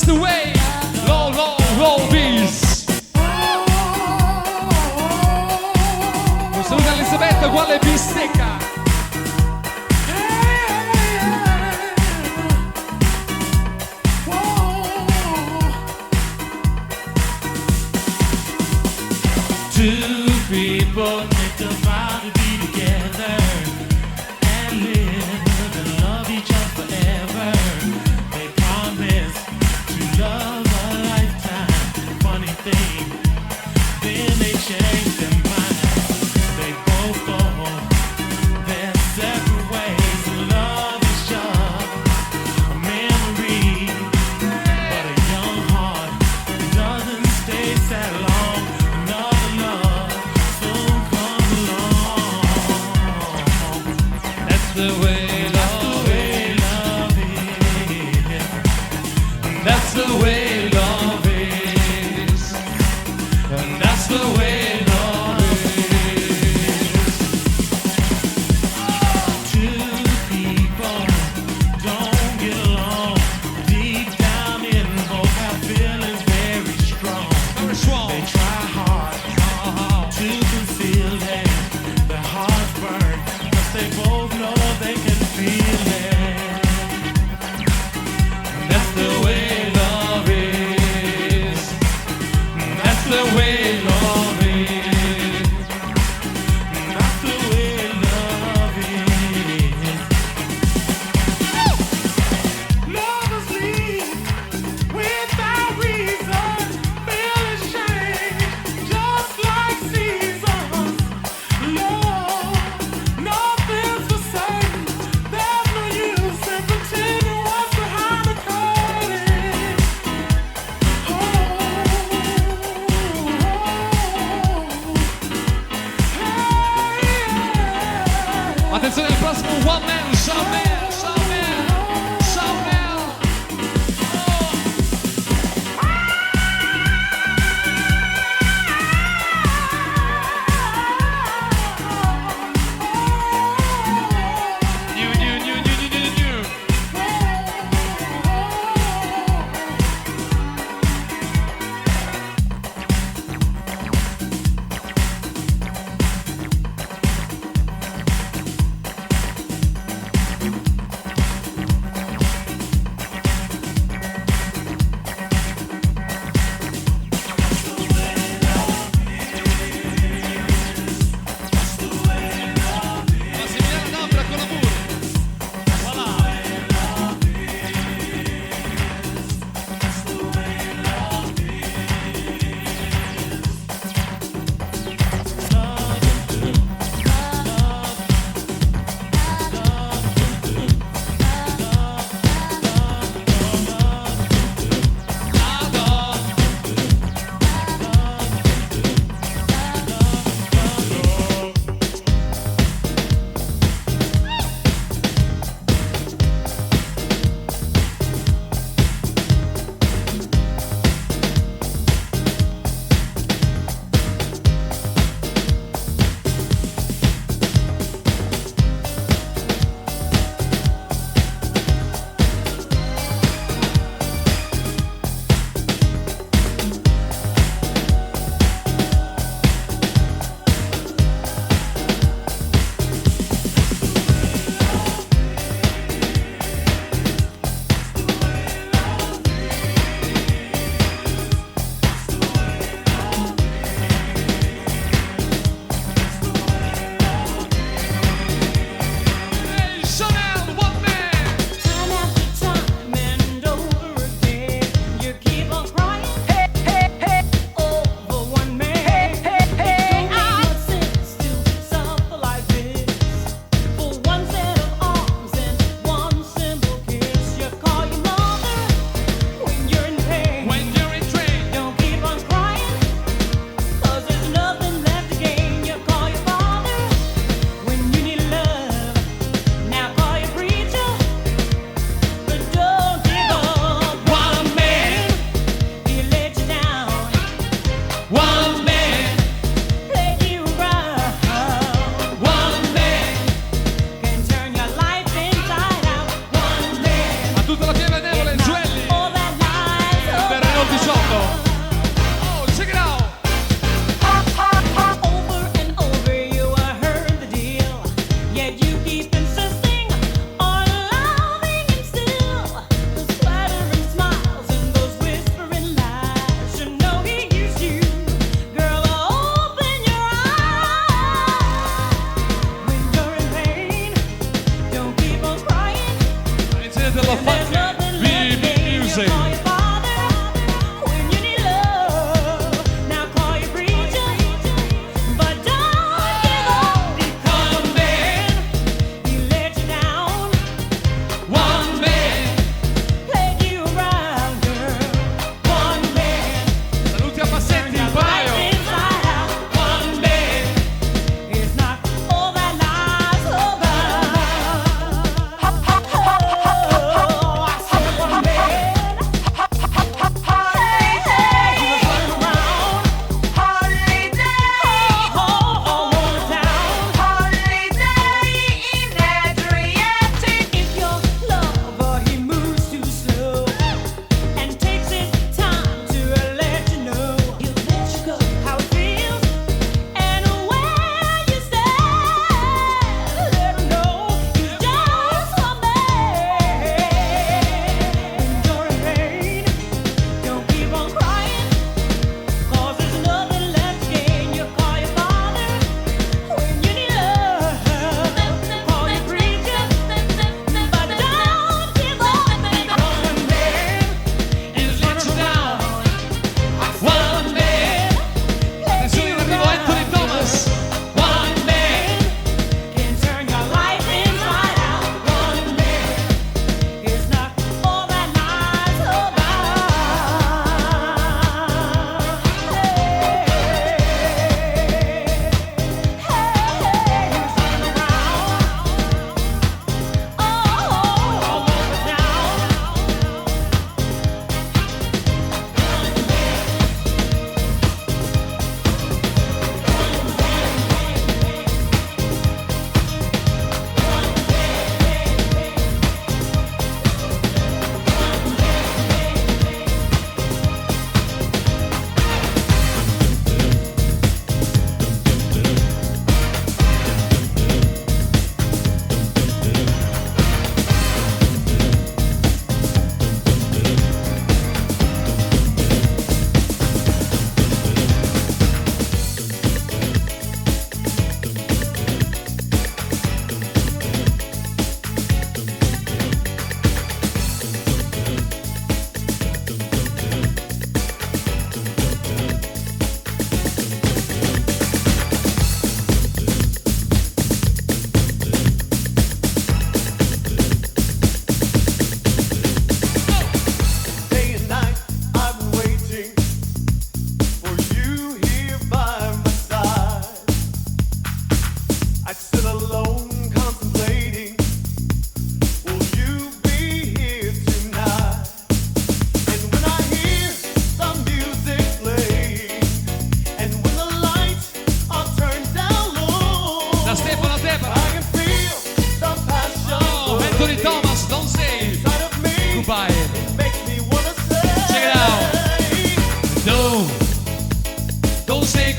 that's the way. Low, low, roll beats. Un saluto a Elisabetta, quale bistecca. Two people make the vow to be together and live and love each other forever. They promise to love a lifetime. Funny thing, then they change their mind. They both go their separate ways and love each other. A memory, but a young heart doesn't stay sad long. Another love soon comes.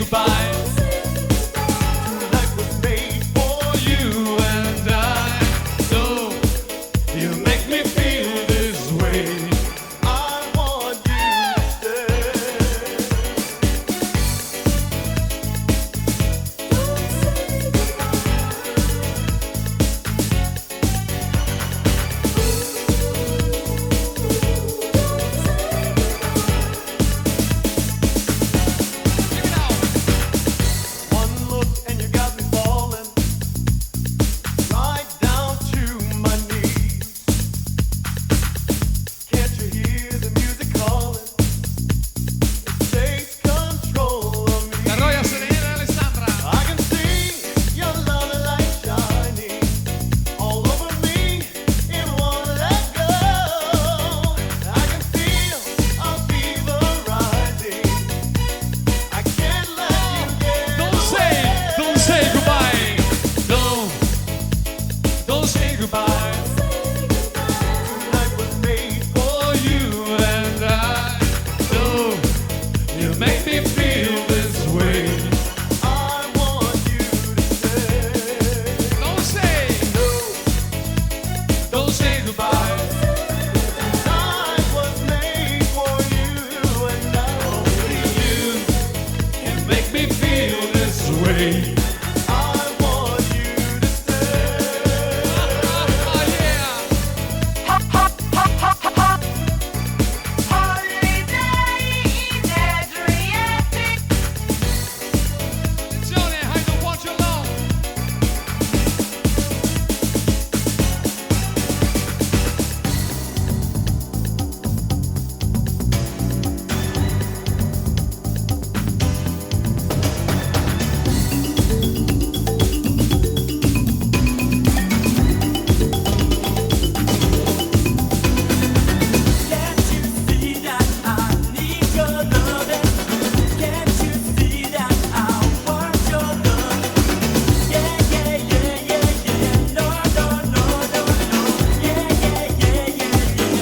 goodbye. Tonight was made for you and I. So you make me feel this way. I want you to stay. One look and you got me falling right down to my knees. Can't you hear the music calling? It takes control of me. La Roya Serena e Alessandra. I can see your love light shining all over me. It won't let go. I can feel a fever rising. I can't let you get Don't say goodbye. Don't say goodbye. Tonight was made for you and I. So you make me feel this way. I want you to stay. Don't say goodbye. Tonight was made for you and I. Only you can make me feel this way. I want you to stay. Oh yeah. Attenzione, I don't want you alone. Can't you see that I need your loving? Can't you see that I want your love? Yeah, yeah, yeah, yeah, yeah. No, no, no, no, no. Yeah, yeah, yeah, yeah, yeah.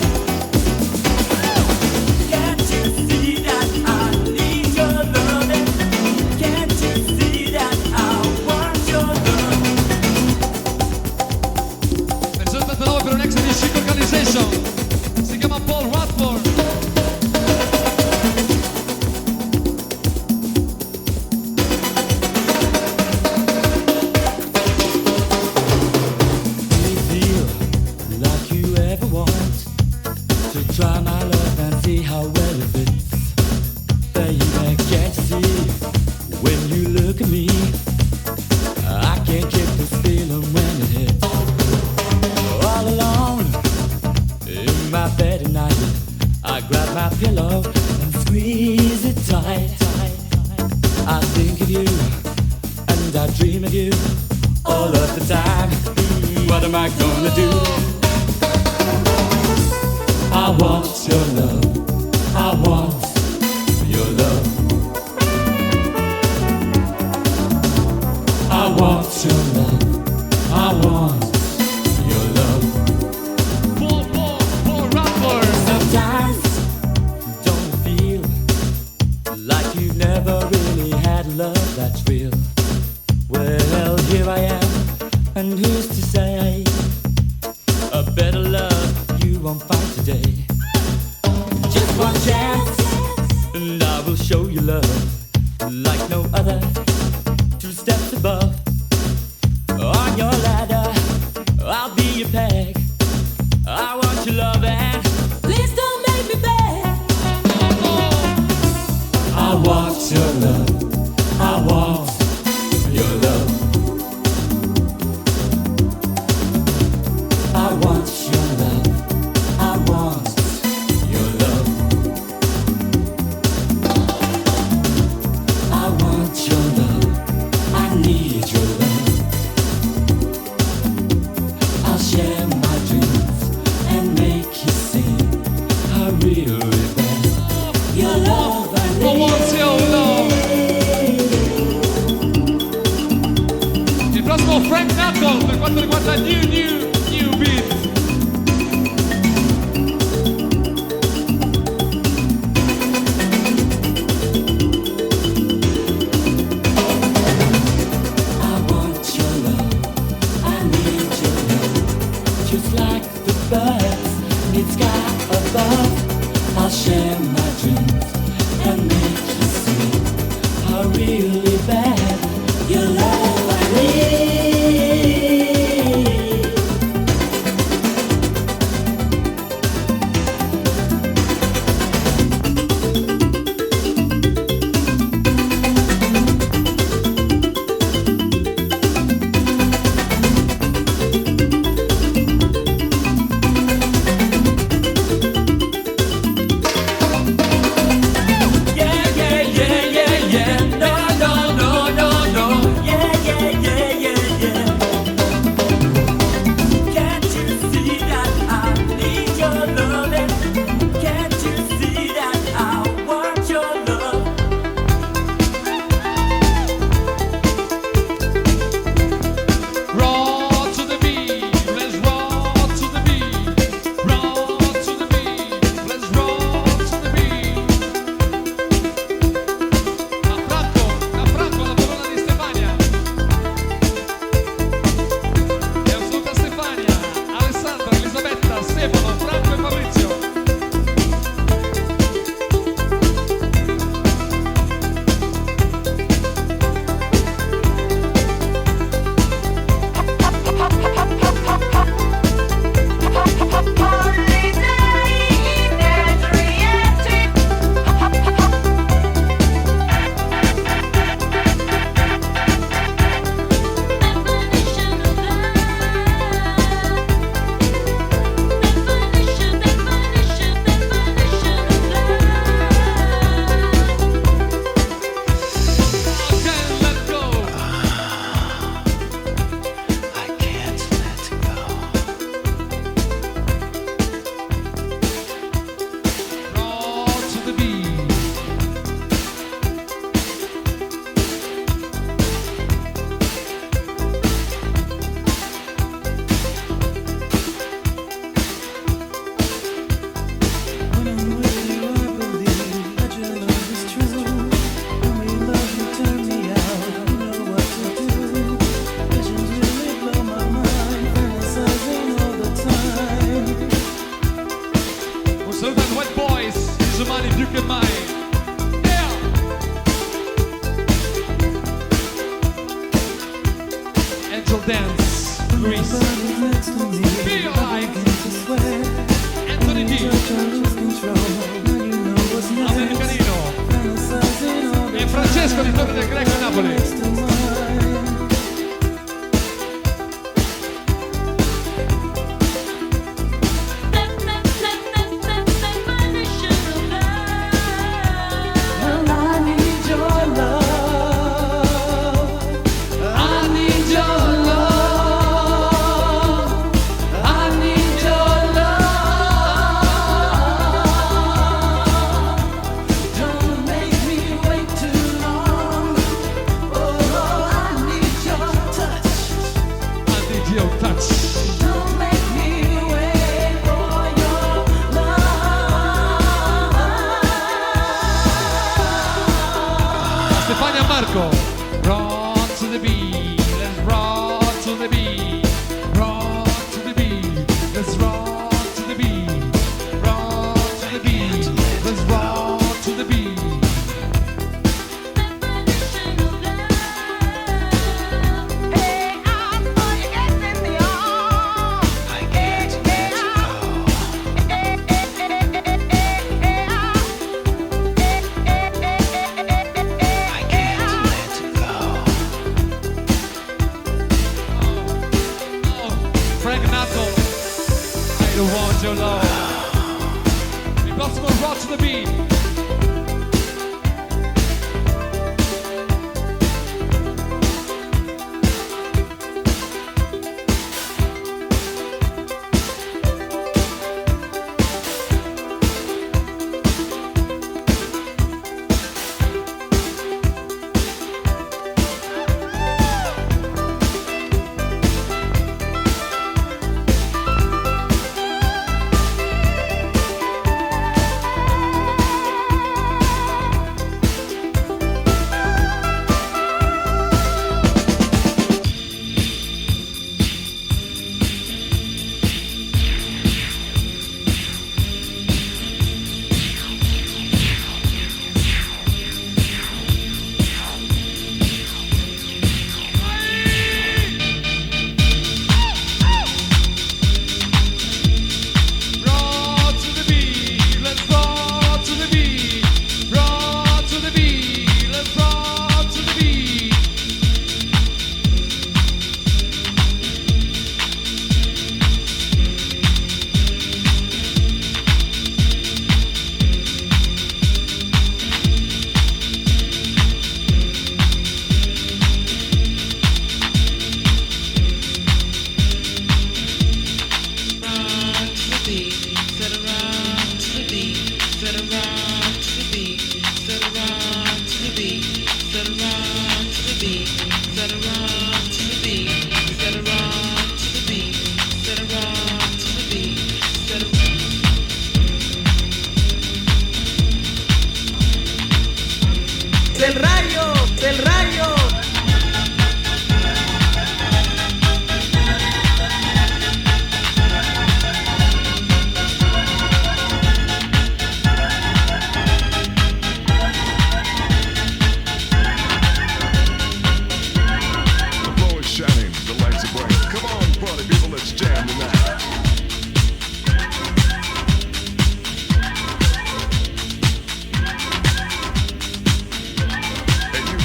Can't you see that I need your loving? Can't you see that I want your love? Versione 89 per un ex di Compilation. Si chiama Paul Radford. Do you feel like you ever want to try my love and see how well it fits? Baby, can't you see when you look at me? I can't get this feeling when it hits. All alone in my bed at night, I grab my pillow and squeeze it tight. I think of you and I dream of you all of the time. What am I gonna do? I want your love. I want your love. I want your love. I want your love. Paul Radford. Sometimes don't you feel like you've never really had love that's real? Well, here I am, and who's to say a better love you won't find today? Just one chance, and I will show you love like no other. 2 steps above, on your ladder, I'll be your peg. I want your love and please don't make me beg. I want your love. I want your love. I want your love. I want your love. I want your love. I need your love. I'll share my dreams and make you sing a real bad. Your love I Who wants your love? I'll share my dreams and make you see how really bad your love I need. del rayo, del rayo.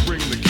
Bring the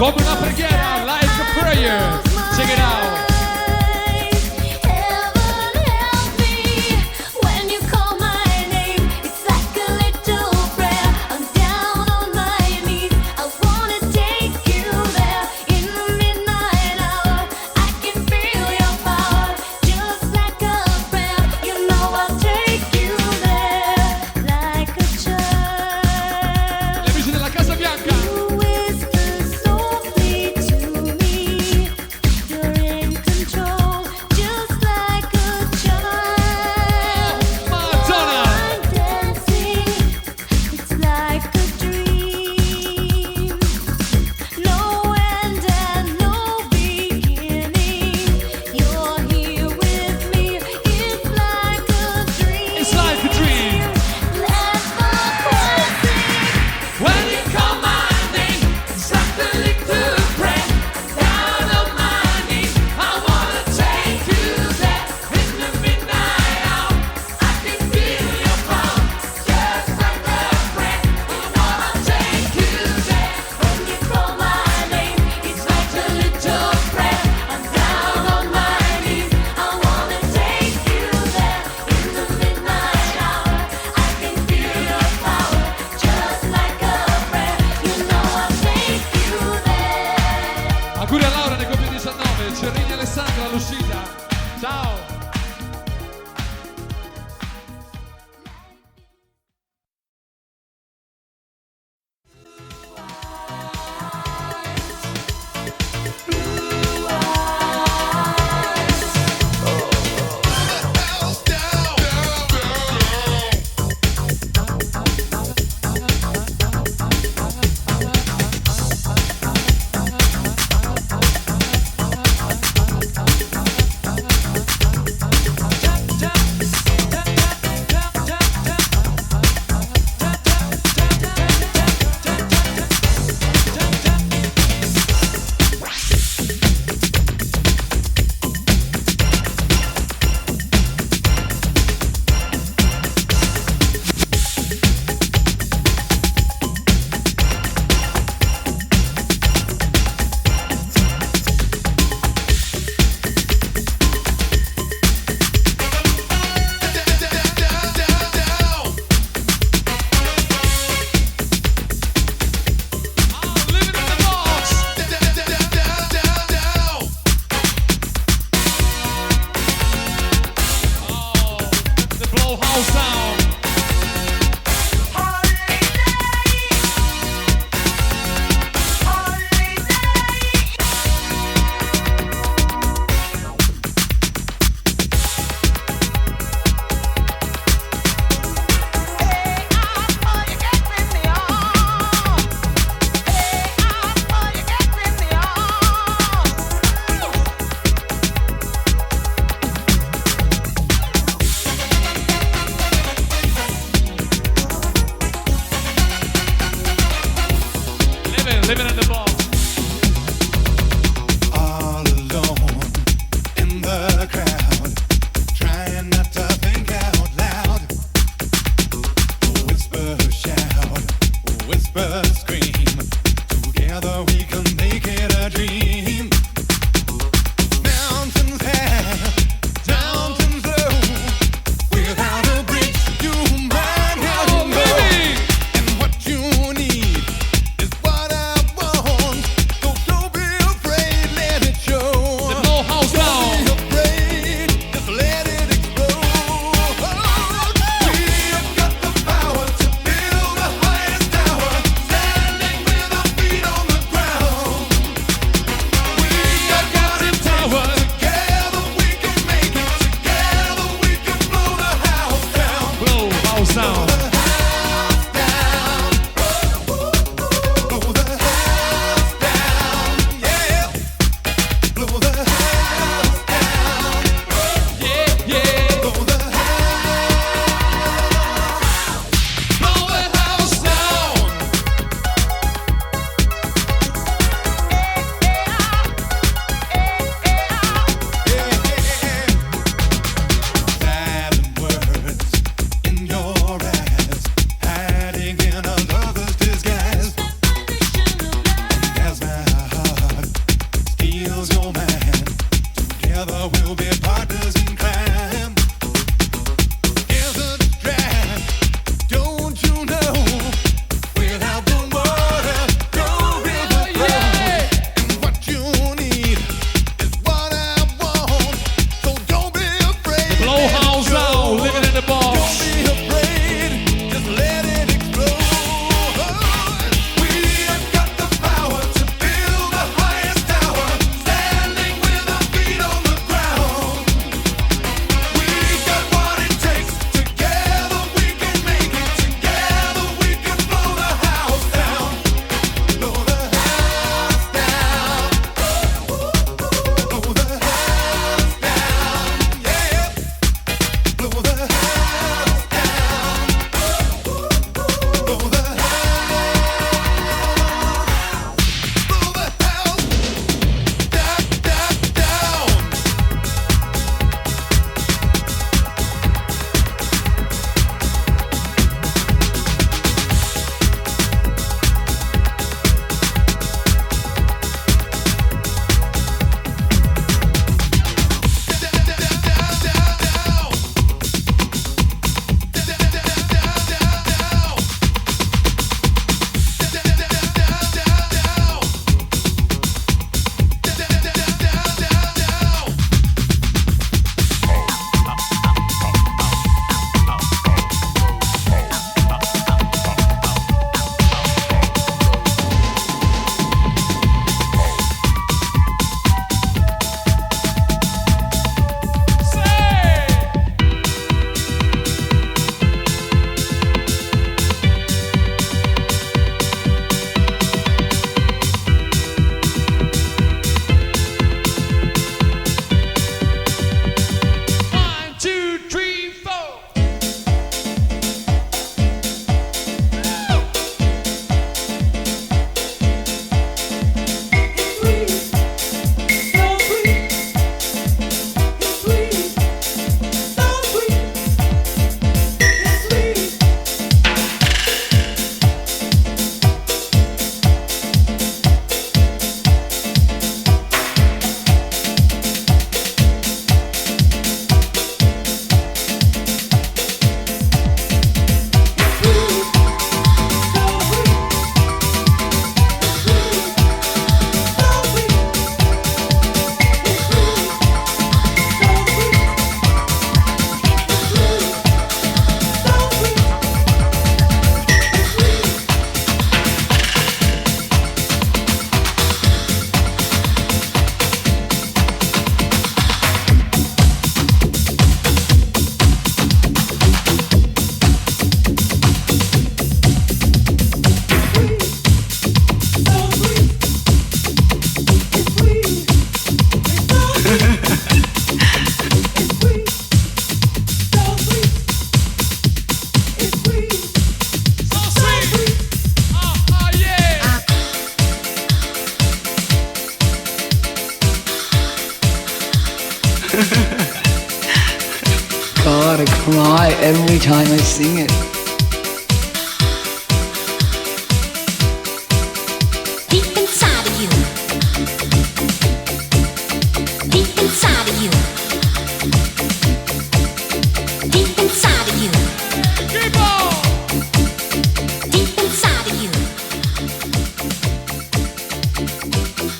Come una preghiera, like a prayer. Check it out. God, I cry every time I sing it. Deep inside of you. Deep inside of you. Deep inside of you. Keep on! Deep inside of you.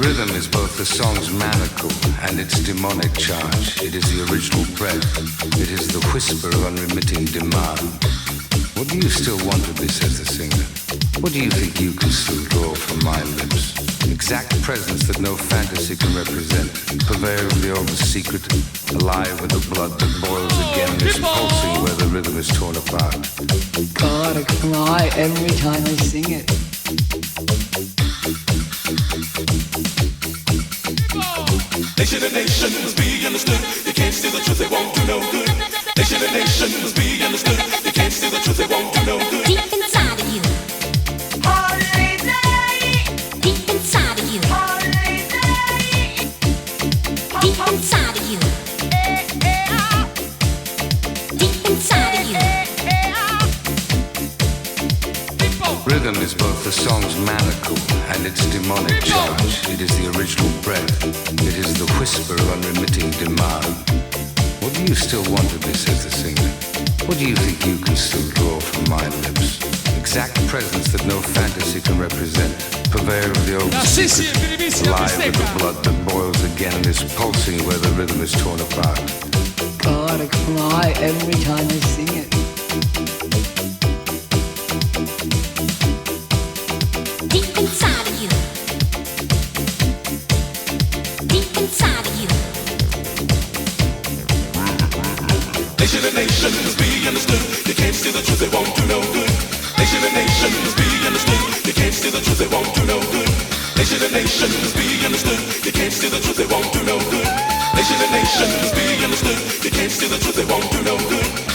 Rhythm is both the song's manacle and its demonic charge. It is the original breath. It is the whisper of unremitting demand. What do you still want of me, says the singer? What do you think you can still draw from my lips? Exact presence that no fantasy can represent. Purveyor of the oldest secret, alive with the blood that boils again, is pulsing where the rhythm is torn apart. God, I cry every time I sing it. Nation and nation must be understood. You can't steal the truth, they won't do no good. Nation and nation must be understood. You can't steal the truth, they won't do no good. Deep inside of you. Holiday. Deep inside of you. Holiday. Deep inside of you. Deep inside of you. Keep on! Rhythm is both the song's manacle and its demonic charge. It is the original breath. It is the whisper of unremitting demand. What do you still want of me, says the singer? What do you think you can still draw from my lips? Exact presence that no fantasy can represent. Purveyor of the old secret, alive with the blood that boils again and is pulsing where the rhythm is torn apart. God, I cry every time I sing it. Deep inside of you. Deep inside of you. Nation and nations be understood. You can't steal the truth, they won't do no good. Nation and nations be understood. You can't steal the truth, they won't do no good. Nation and nations be understood. You can't steal the truth, they won't do no good. Nation and nations be understood. You can't steal the truth, they won't do no good.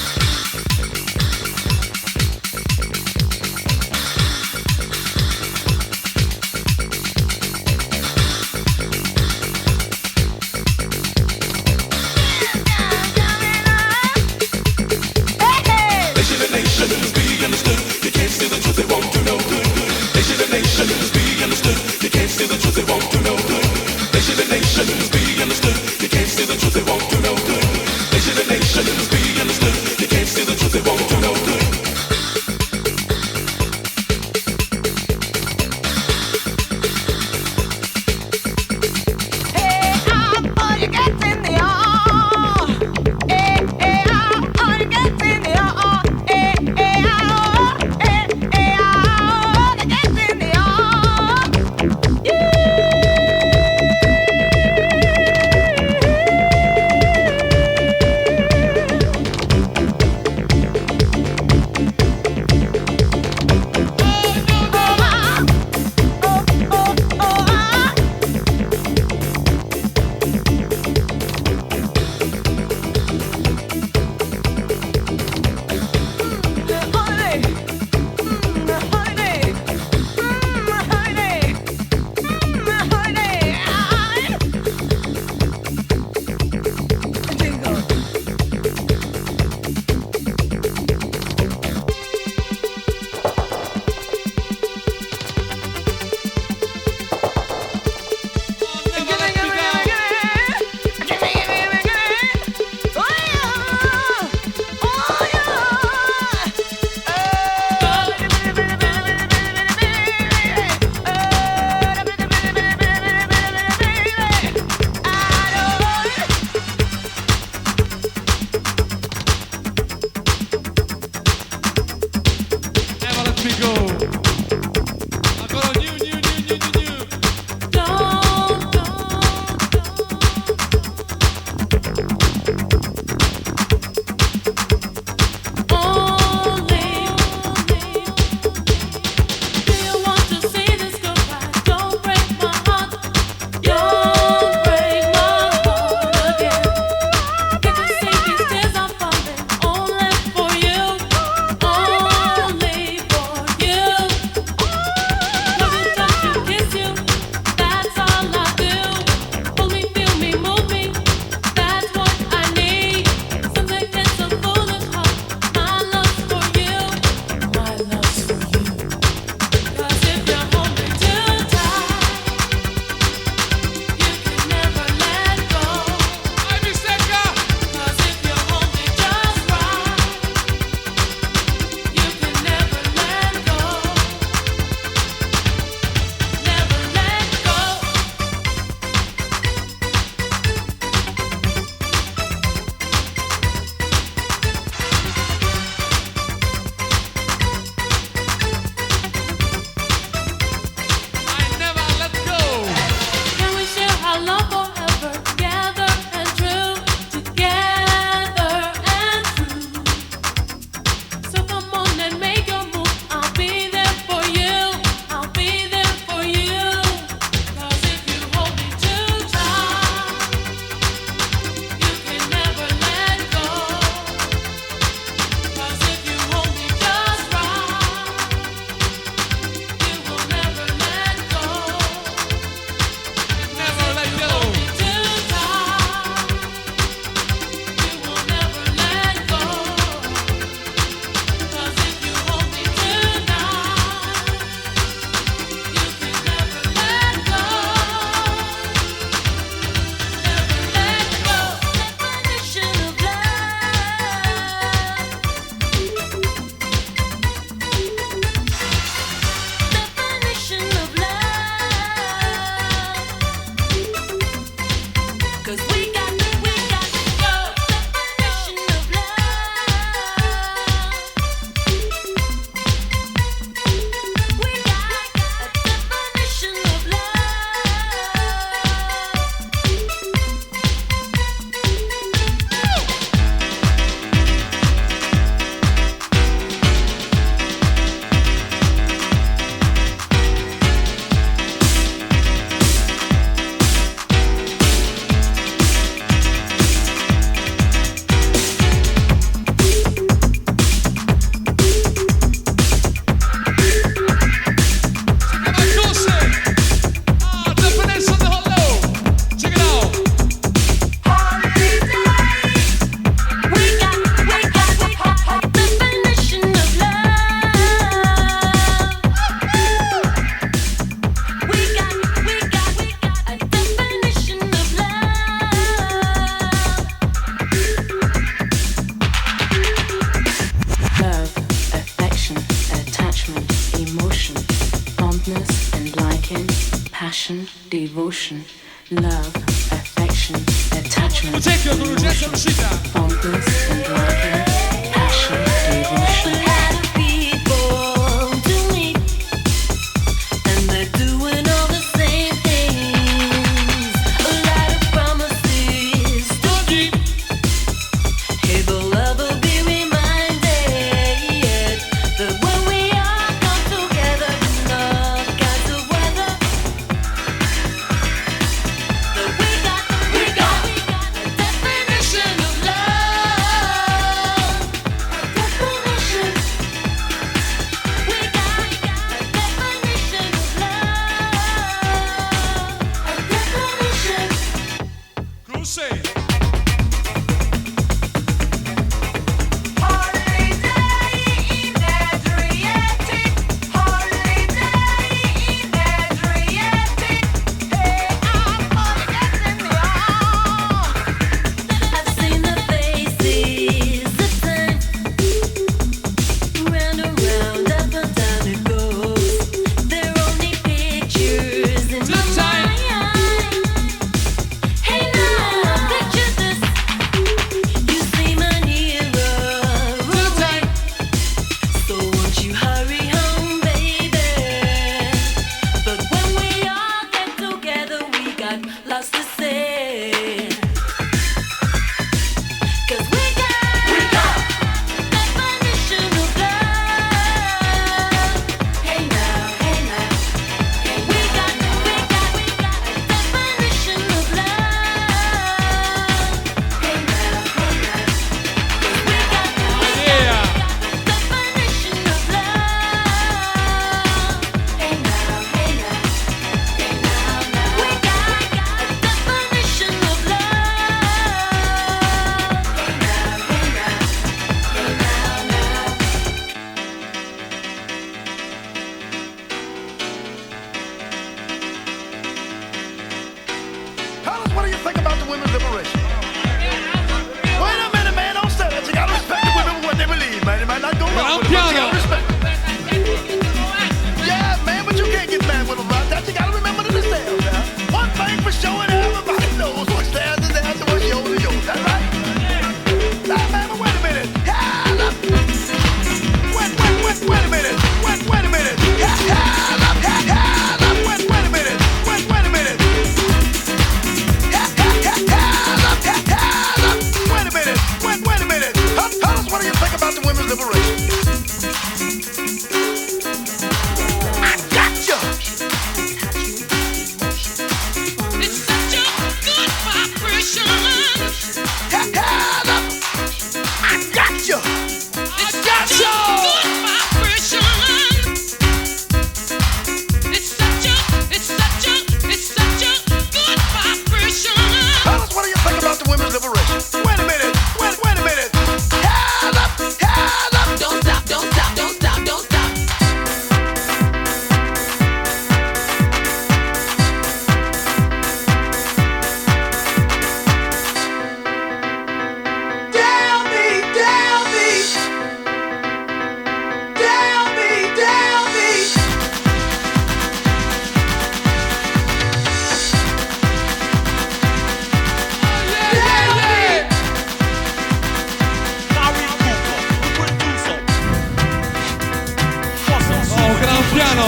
emotion, love, affection, attachment, Mucecchio con urgenza emotion, all'uscita. fondness and liking, passion, devotion.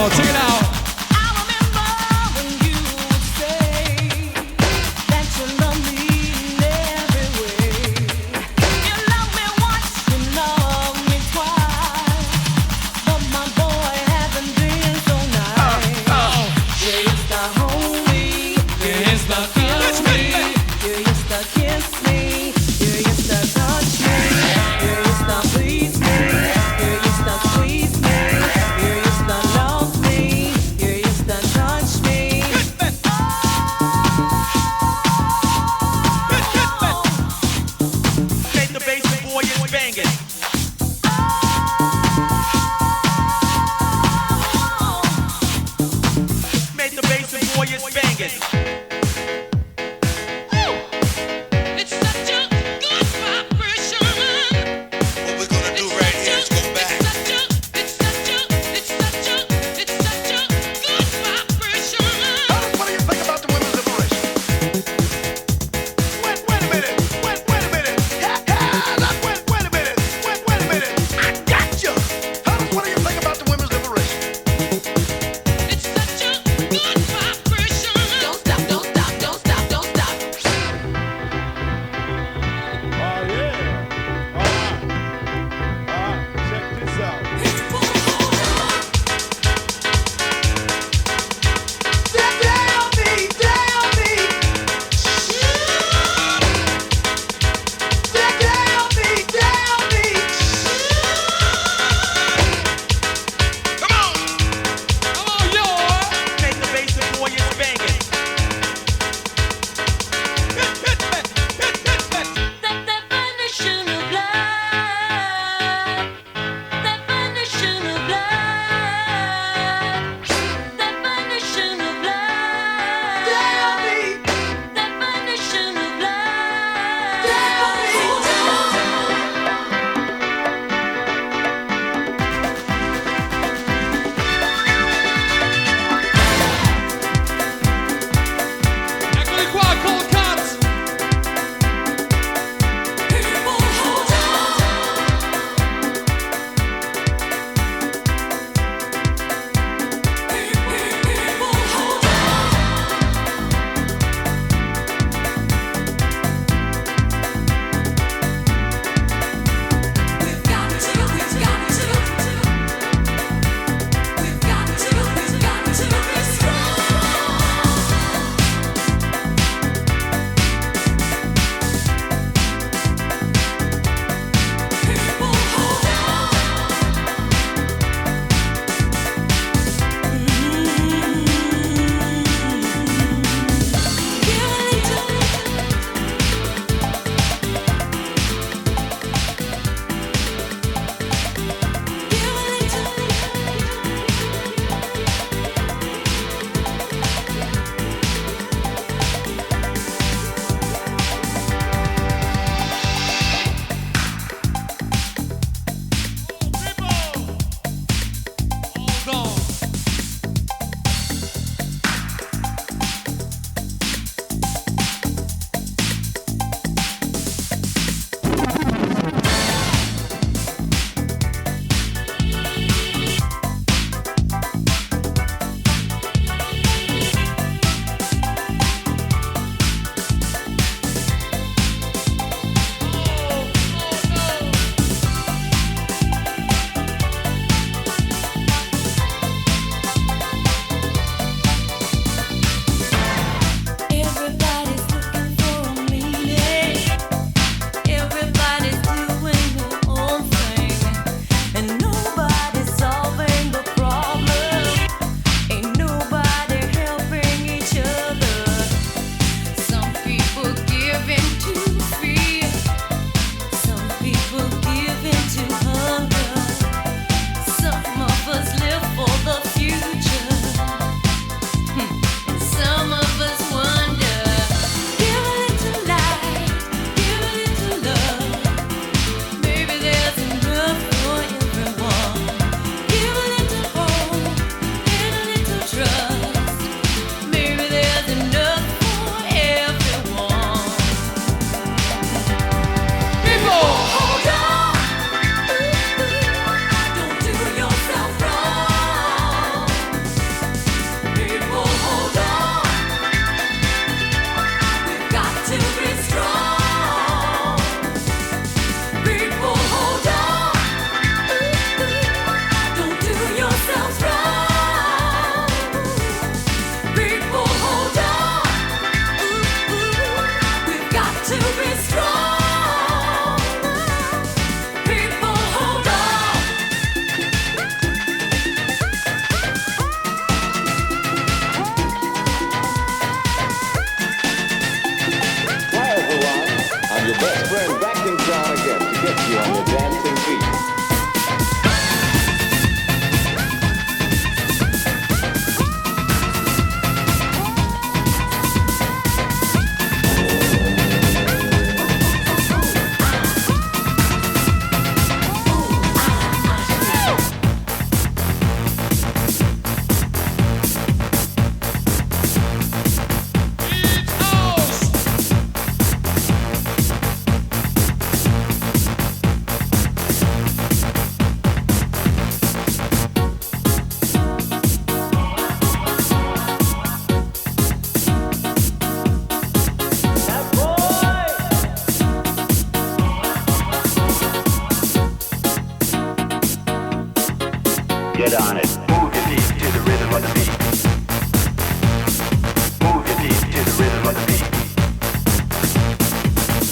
Check it out. It's such a Get on it. Move your feet to the rhythm of the beat. Move your feet to the rhythm of the beat.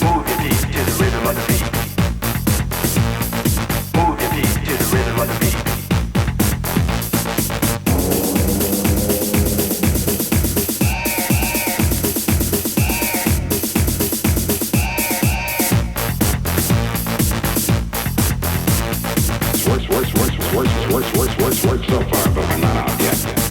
Move your feet to the rhythm of the beat. Move your feet to the rhythm of the beat. Work so far, but we're not out yet.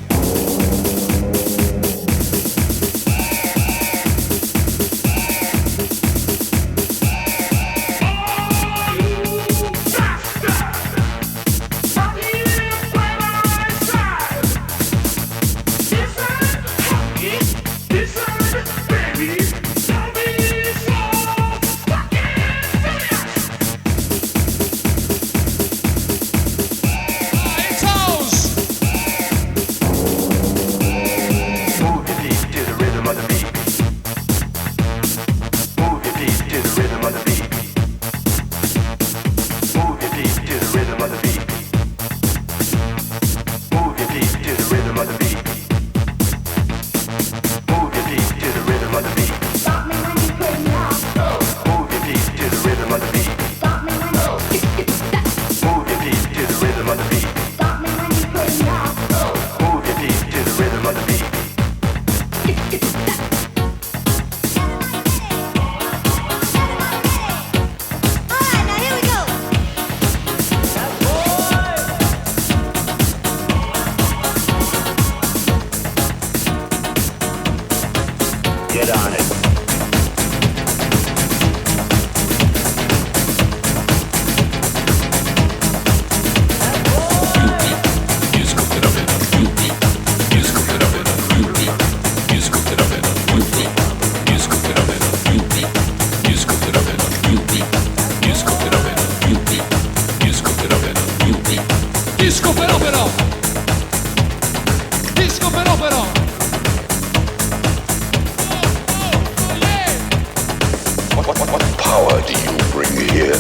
power do you bring here?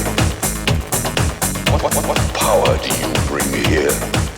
What power do you bring here?